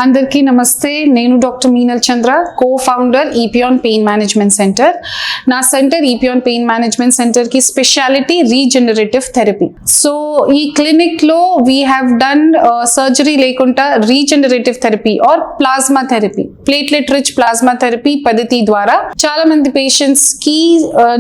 అందరికీ నమస్తే. నేను డాక్టర్ మీనల్ చంద్ర, కో-ఫౌండర్ ఈపియాన్ పెయిన్ మేనేజ్మెంట్ సెంటర్. నా సెంటర్ ఈపియాన్ పెయిన్ మేనేజ్మెంట్ సెంటర్ కి స్పెషాలిటీ రీజనరేటివ్ థెరపీ. సో ఈ క్లినిక్ లో వీ హ్యావ్ డన్ సర్జరీ లేకుండా regenerative therapy or plasma therapy, platelet rich plasma therapy పద్ధతి ద్వారా చాలా మంది పేషెంట్స్ కి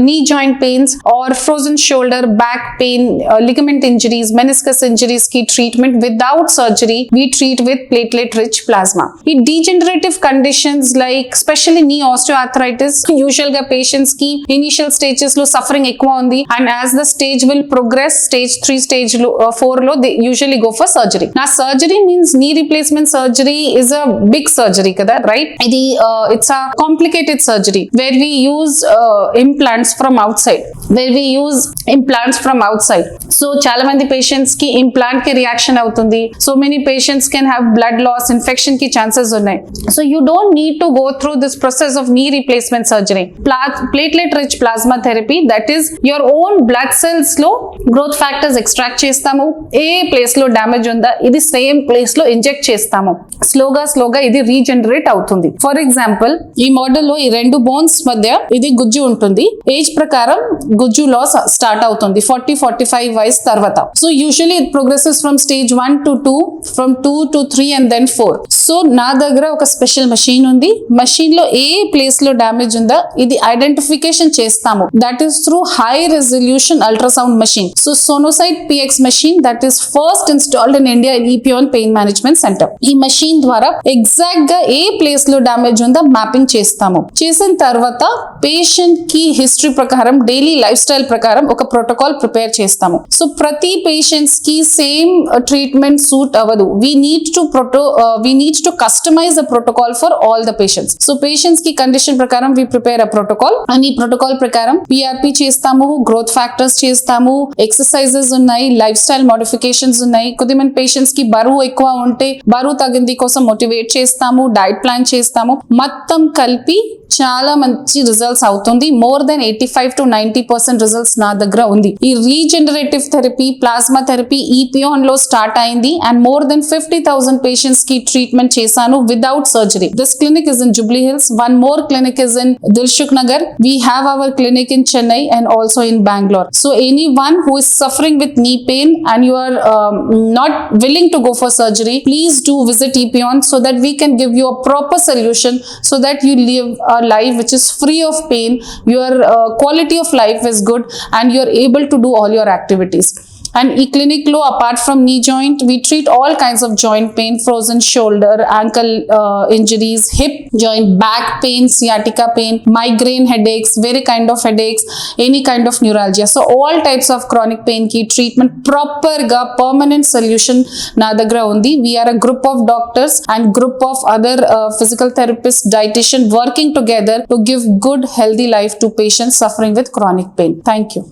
knee joint pains or frozen shoulder, back pain, ligament injuries, meniscus injuries की treatment without surgery we treat with platelet rich plasma. ఈ degenerative conditions like especially knee osteoarthritis, usual గా patients కి initial stages లో suffering ఎక్కువ ఉంది and as the stage will progress, stage 3 stage 4 లో they usually go for surgery. Now surgery means knee replacement surgery is a big surgery kada, right? ఇది it's a complicated surgery where we use implants from outside, so చాలా మంది patients కి implant కి reaction అవుతుంది. So many patients can have blood loss, infection కి chances ఉన్నాయి. So you don't need to go through this process of knee replacement surgery. Platelet rich plasma therapy, that is your own blood cells లో growth factors extract చేస్తాము. ఏ place లో damage ఉందా ఇది same place లో inject చేస్తాము. స్లోగా ఇది రీజనరేట్ అవుతుంది. ఫర్ ఎగ్జాంపుల్ ఈ మోడల్ లో ఈ రెండు బోన్స్ మధ్య ఇది గుజ్జు ఉంటుంది. ఏజ్ ప్రకారం గుజ్జు లాస్ స్టార్ట్ అవుతుంది 40-45 వయసు తర్వాత. So usually it progresses from stage 1 to 2, from 2 to 3 and then 4. So నా దగ్గర ఒక స్పెషల్ మెషిన్ ఉంది. మెషిన్ లో ఏ ప్లేస్ లో డ్యామేజ్ ఉందా ఇది ఐడెంటిఫికేషన్ చేస్తాము. That is through high resolution ultrasound machine. So SonoSite PX machine that is first installed in India in ఈపియాన్ పెయిన్ మేనేజ్మెంట్ సెంటర్. ఈ మెషిన్ ద్వారా ఎగ్జాక్ట్ గా ఏ ప్లేస్ లో డ్యామేజ్ ఉందా మ్యాపింగ్ చేస్తాము. చేసిన తర్వాత పేషెంట్ కి హిస్టరీ ప్రకారం, డైలీ లైఫ్ స్టైల్ ప్రకారం ఒక ప్రోటోకాల్ ప్రిపేర్ చేస్తాము. సో ప్రతి పేషెంట్స్ కి సేమ్ ట్రీట్మెంట్ సూట్ అవ్వదు. we need to customize a protocol for all the patients. So patients ki condition prakaram we prepare a protocol and ee protocol prakaram PRP chestamu, growth factors chestamu, exercises unnai, lifestyle modifications unnai. Kodiman patients ki baru ekkuva unte baru tagindi kosam motivate chestamu, diet plan chestamu. Mattam kalpi చాలా మంచి results అవుతుంది. More than 85 to 90% results నా దగ్గర ఉంది. ఈ regenerative therapy, plasma therapy ఈపియాన్ లో start అయింది and more than 50,000 patients కి ట్రీట్మెంట్ చేశాను without surgery. This clinic is in Jubilee hills. One more clinic is in Dilsukh Nagar. We have our clinic in Chennai and also in Bengaluru. So anyone who is suffering with knee pain and you are not willing to go for surgery, please do visit EPION so that we can give you a proper solution so that you live a life which is free of pain, your quality of life is good and you are able to do all your activities. And e clinic lo apart from knee joint we treat all kinds of joint pain, frozen shoulder, ankle injuries, hip joint, back pain, sciatica pain, migraine headaches, very kind of headaches, any kind of neuralgia. So all types of chronic pain ki treatment proper ga permanent solution na dagra undi. We are a group of doctors and group of other physical therapists, dietitian working together to give good healthy life to patients suffering with chronic pain. Thank you.